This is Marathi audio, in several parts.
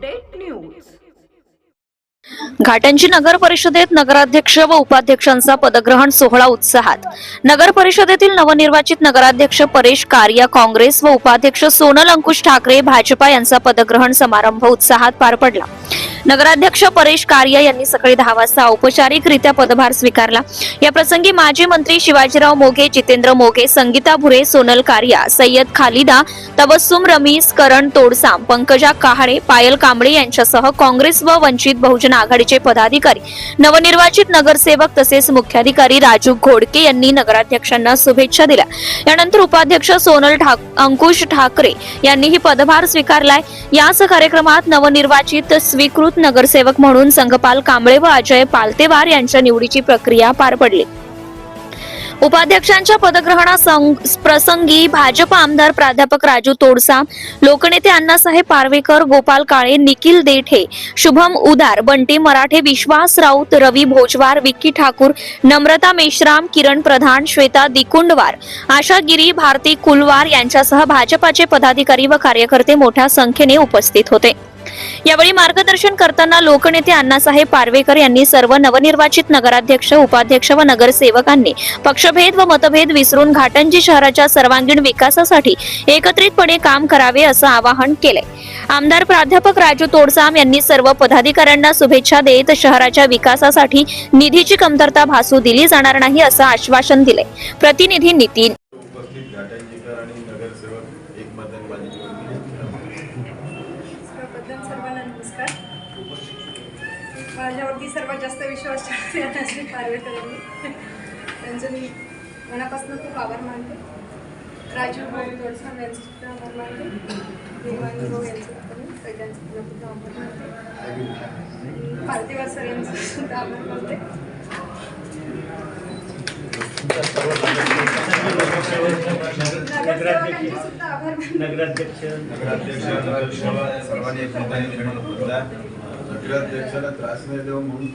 Update news. घाटंजी नगर परिषदेत नगराध्यक्ष व उपाध्यक्षांचा पदग्रहण सोहळा उत्साहात। नगर परिषदेतील नवनिर्वाचित नगराध्यक्ष परेश कारिया काँग्रेस व उपाध्यक्ष सोनल अंकुश ठाकरे भाजपा यांचा पदग्रहण समारंभ उत्साहात पार पडला। नगराध्यक्ष परेश कारिया यांनी सकाळी 10 वाजता औपचारिकरित्या पदभार स्वीकारला। या प्रसंगी माजी मंत्री शिवाजीराव मोघे, जितेंद्र मोघे, संगीता भुरे, सोनल कारिया, सय्यद खालिदा, तबस्सुम रमीस, करण तोडसाम, पंकजा कहाळे, पायल कांबळे यांच्यासह काँग्रेस व वंचित बहुजन आघाडीचे पदाधिकारी, नवनिर्वाचित नगरसेवक तसेच मुख्याधिकारी राजू घोडके यांनी नगराध्यक्षांना शुभेच्छा दिल्या। यानंतर उपाध्यक्ष सोनल अंकुश ठाकरे यांनीही पदभार स्वीकारलाय। याच कार्यक्रमात नवनिर्वाचित स्वीकृत नगरसेवक म्हणून संघपाल कांबळे व अजय पालतेवार यांच्या निवडीची प्रक्रिया पार पडली। उपाध्यक्षांच्या पदग्रहणा प्रसंगी भाजप आमदार प्राध्यापक राजू तोडसाम, लोकनेते अण्णासाहेब पारवेकर, गोपाल काळे, निखिल देठे, शुभम उदार, बंटी मराठे, विश्वास राऊत, रवी भोजवार, विक्की ठाकूर, नम्रता मेश्राम, किरण प्रधान, श्वेता दिकुंडवार, आशा गिरी, भारती कुलवार यांच्यासह भाजपाचे पदाधिकारी व कार्यकर्ते मोठ्या संख्येने उपस्थित होते। यावेळी मार्गदर्शन करताना लोकनेते अण्णासाहेब पारवेकर यांनी सर्व नवनिर्वाचित नगराध्यक्ष, उपाध्यक्ष व नगरसेवकांनी पक्षभेद व मतभेद विसरून घाटंजी शहराच्या सर्वांगीण विकासासाठी एकत्रितपणे काम करावे असं आवाहन केले। आमदार प्राध्यापक राजू तोडसाम यांनी सर्व पदाधिकाऱ्यांना शुभेच्छा देत शहराच्या विकासासाठी निधीची कमतरता भासू दिली जाणार नाही असं आश्वासन दिले। प्रतिनिधी नितीन। सर्वांना नमस्कार। माझ्यावरती सर्वात जास्त विश्वास ठेवणारे श्री पारवेकर यांनी, त्यांचे मी मनापासून खूप आभार मानते। राजू भाऊ तोडसाम यांचे सुद्धा आभार मानते, देवानी भाऊ यांचे सगळ्यांचे सुद्धा आभार मानते, पालतेवार सर यांचे सुद्धा आभार मानते। सर्वांनी एकमेकांनी निर्णय घेतला। नगराध्यक्षाला त्रास नाही देऊ म्हणून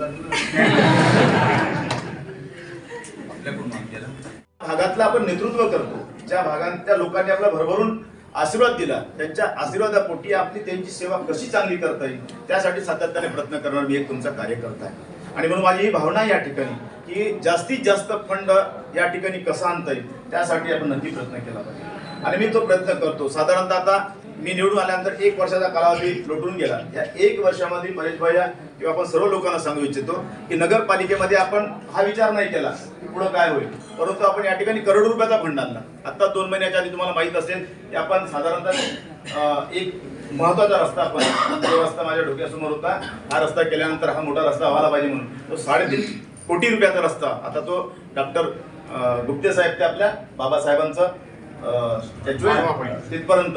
भागातला आपण नेतृत्व करतो, ज्या भागात त्या लोकांनी आपला भरभरून आशीर्वाद दिला, त्यांच्या आशीर्वादापोटी आपली त्यांची सेवा कशी चांगली करता येईल त्यासाठी सातत्याने प्रयत्न करणार मी एक तुमचा कार्यकर्ता आहे। आणि म्हणून माझी ही भावना या ठिकाणी की जास्तीत जास्त फंड या ठिकाणी कसा आणता येईल त्यासाठी आपण नक्की प्रयत्न केला पाहिजे आणि मी तो प्रयत्न करतो। साधारणतः आता मी निवडून आल्यानंतर 1 वर्षाचा कालावधी लोटून गेला। या 1 वर्षामध्ये परेश भाई किंवा आपण सर्व लोकांना सांगू इच्छितो की नगरपालिकेमध्ये आपण हा विचार नाही केला की पुढे काय होईल, परंतु आपण या ठिकाणी करोडो रुपयाचा फंड आणला। आता 2 महिन्याच्या आधी तुम्हाला माहित असेल की आपण साधारणतः एक महत्वाचा रस्ता, आपण जो रस्ता माझ्या डोक्यासमोर होता, हा रस्ता केल्यानंतर हा मोठा रस्ता व्हायला पाहिजे म्हणून तो 3.5 कोटी रुपयाचा रस्ता आता तो डॉक्टर गुप्ते साहेब ते आपल्या बाबासाहेबांचं तिथपर्यंत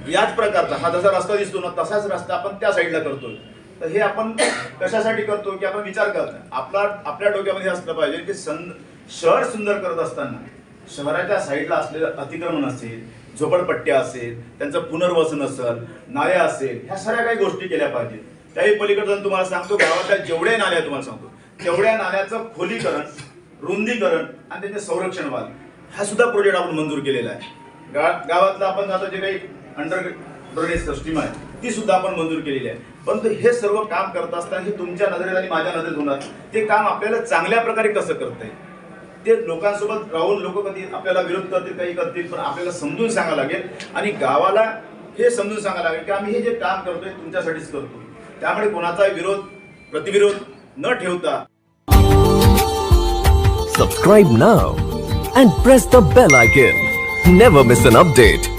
याच प्रकारचा हा जसा रस्ता दिसतो ना तसाच रस्ता आपण त्या साईडला करतोय। तर हे आपण कशासाठी करतो की आपण विचार करतो आपल्या डोक्यामध्ये असलं पाहिजे की शहर सुंदर करत असताना शहराच्या साईडला असलेलं अतिक्रमण असेल, झोपडपट्ट्या असेल, त्यांचं पुनर्वसन असेल, नाल्या असेल, ह्या सगळ्या काही गोष्टी केल्या पाहिजे। त्याही पलीकडे तुम्हाला सांगतो गावाच्या जेवढ्या नाल्या तुम्हाला सांगतो तेवढ्या नाल्याचं खोलीकरण, रुंदीकरण आणि त्याचे संरक्षण व्हाल हा सुद्धा प्रोजेक्ट आपण मंजूर केलेला आहे। गावातला आपण आता जे काही अंडर ड्रेनेज सिस्टीम आहे ती सुद्धा आपण मंजूर केलेली आहे। परंतु हे सर्व काम करत असताना हे तुमच्या नजरेत आणि माझ्या नजरेत होणार, ते काम आपल्याला चांगल्या प्रकारे कसं करता येईल ते लोकांसोबत राहून लोक कधी आपल्याला विरोध करतील, काही करतील, पण आपल्याला समजून सांगायला लागेल आणि गावाला हे समजून सांगायला लागेल की आम्ही हे जे काम करतोय तुमच्यासाठीच करतो। त्यामुळे कोणाचा विरोध प्रतिविरोध न ठेवता Subscribe now and press the bell icon. Never miss an update.